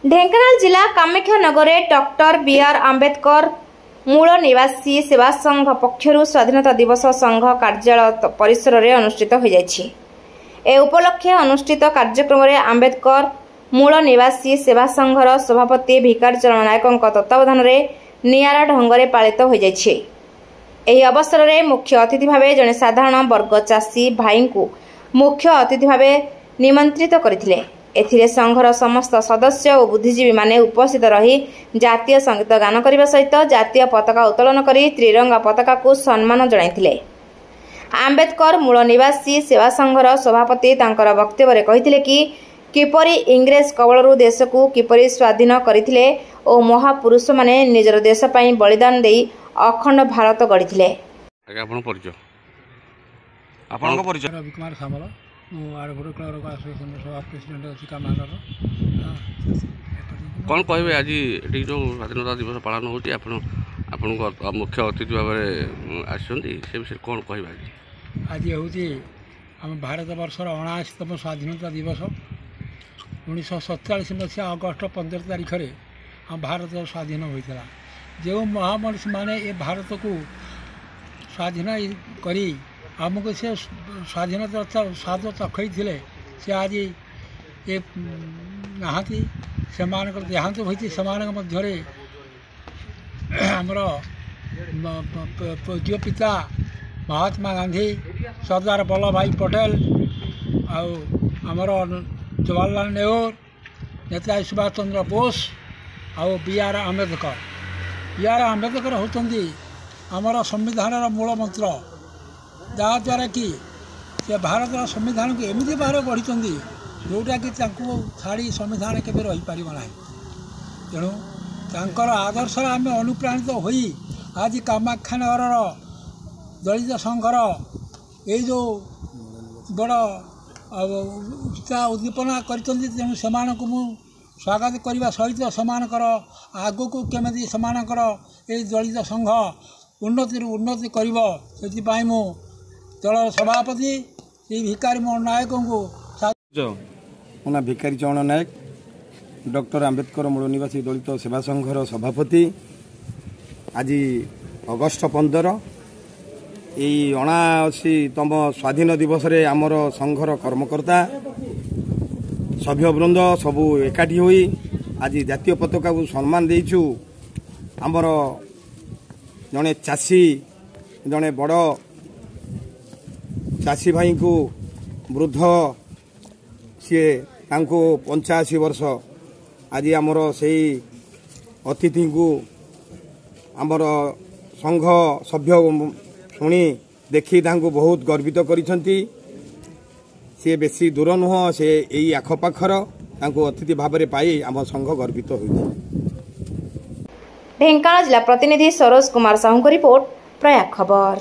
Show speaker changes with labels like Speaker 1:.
Speaker 1: ढेंकानाल जिला Kamakhyanagar doctor B R Ambedkar मूल निवासी सेवा संघ पक्षरु स्वाधीनता दिवस संघ कार्यालय परिसर में अनुष्ठित हो जायछि। ए उपलक्षे अनुष्ठित कार्यक्रम में आंबेडकर मूल निवासी सेवा संघर सभापति भिकार चरण नायकों तत्वावधान में नियारा ढंगरे पालित हो जायछि। एही अवसर में मुख्य अतिथि भावे जड़े साधारण वर्ग चाषी भाई को मुख्य अतिथि भावे निमंत्रित करथिले। एथिरे संघर समस्त सदस्य और बुद्धिजीवी माने उपस्थित रही जातीय संगीत गान करने सहित जातीय पताका उत्तोलन करी त्रिरंगा पताका को सम्मान जणाइथिले। आंबेडकर मूल निवासी सेवा संघर सभापति तांकर वक्तव्य कहिथिले कि किपरि इंग्रेज कबलरू देश को किपरि स्वाधीन करथिले और महापुरुष माने निजर देश पई बलिदान देई अखंड भारत गढ़िथिले।
Speaker 2: आपन परिचय आपन को परिचय
Speaker 3: रवि कुमार सामल आरभोर क्लर एसोसिएशन सभा प्रेसिडेंट अच्छी कामानगर।
Speaker 2: कौन कहे आज ये जो स्वाधीनता दिवस पालन होती मुख्य अतिथि भाव से विषय कौन कह
Speaker 3: आज हूँ आम भारत वर्षर 79तम स्वाधीनता दिवस 1947 मसीहा अगस्ट 15 तारिख में आम भारत स्वाधीन होता। जो महामनुष्य माने ये भारत को स्वाधीन करी आमको से स्वाधीनता स्वाद चखई थे से आज ये नहांती से देहांत होती से आमर पूज्य पिता महात्मा गांधी सरदार वल्लभ भाई पटेल आमर जवाहरलाल नेहरू नेताजी सुभाष चंद्र बोस और बीआर आंबेडकर होती आमर संविधान मूल मंत्र जहाँद्वारा कि से भारत संविधान को एमती भाव गढ़ी जोटा कि छाड़ी संविधान के रहीपर ना। तेणु तर आदर्श आम अनुप्राणित हो आज कामाख्यानगर दलित संघर ये जो बड़ उत्साह उद्दीपना करूँ से स्वागत करने सहित सेमानकर आग को केमी सेमानकर ये दलित संघ उन्नति कर दल सभापति श्री भिकारी चरण नायक को
Speaker 4: मोना भिकारी चरण नायक डॉक्टर आंबेडकर मूल निवासी दलित सेवा संघर सभापति आज अगस्ट 15 यही 79तम स्वाधीन दिवस रे आमर संघर कर्मकर्ता सभ्यवृंद सबू एकाठी होई आज जातीय पताका को सम्मान देइछु। आमर जड़े चाषी जड़े बड़ चाषी भाई को वृद्ध सी 85 वर्ष आज आमर से अतिथि को आमर संघ सभ्य शुणी देखी बहुत गर्वित करिसंती। सी बेसी दूर नुह से यही आखपाखर अतिथि भाव में पाई आम संघ गर्वित हो।
Speaker 1: ढेंकानाल जिला प्रतिनिधि सरोज कुमार साहू को रिपोर्ट प्रयाग खबर।